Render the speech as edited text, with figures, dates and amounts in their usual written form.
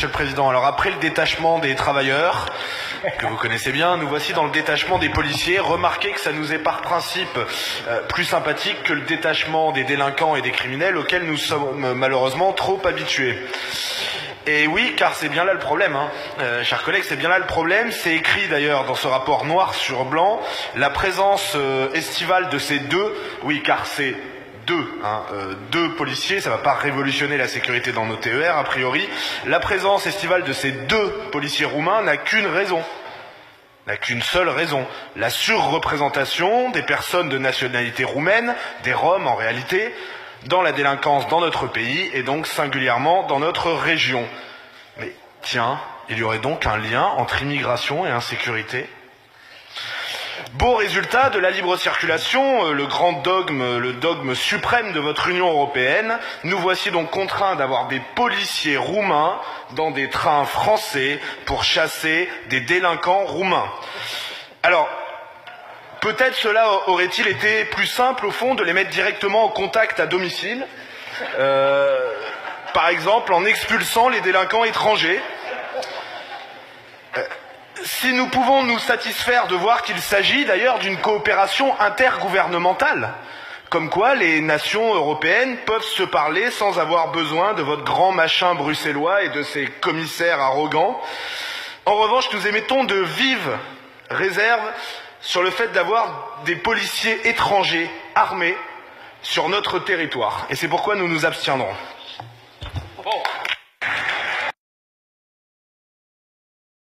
Monsieur le Président, alors après le détachement des travailleurs, que vous connaissez bien, nous voici dans le détachement des policiers. Remarquez que ça nous est par principe plus sympathique que le détachement des délinquants et des criminels auxquels nous sommes malheureusement trop habitués. Et oui, car c'est bien là le problème, chers collègues, c'est bien là le problème. C'est écrit d'ailleurs dans ce rapport noir sur blanc, la présence estivale de ces deux, oui, car c'est deux policiers, ça ne va pas révolutionner la sécurité dans nos TER, a priori. La présence estivale de ces deux policiers roumains n'a qu'une raison, n'a qu'une seule raison, la surreprésentation des personnes de nationalité roumaine, des Roms en réalité, dans la délinquance dans notre pays et donc singulièrement dans notre région. Mais tiens, il y aurait donc un lien entre immigration et insécurité ? Beau résultat de la libre circulation, le grand dogme, le dogme suprême de votre Union européenne, nous voici donc contraints d'avoir des policiers roumains dans des trains français pour chasser des délinquants roumains. Alors, peut-être cela aurait-il été plus simple au fond de les mettre directement en contact à domicile, par exemple en expulsant les délinquants étrangers. Si nous pouvons nous satisfaire de voir qu'il s'agit d'ailleurs d'une coopération intergouvernementale, comme quoi les nations européennes peuvent se parler sans avoir besoin de votre grand machin bruxellois et de ses commissaires arrogants. En revanche, nous émettons de vives réserves sur le fait d'avoir des policiers étrangers armés sur notre territoire. Et c'est pourquoi nous nous abstiendrons. Bon.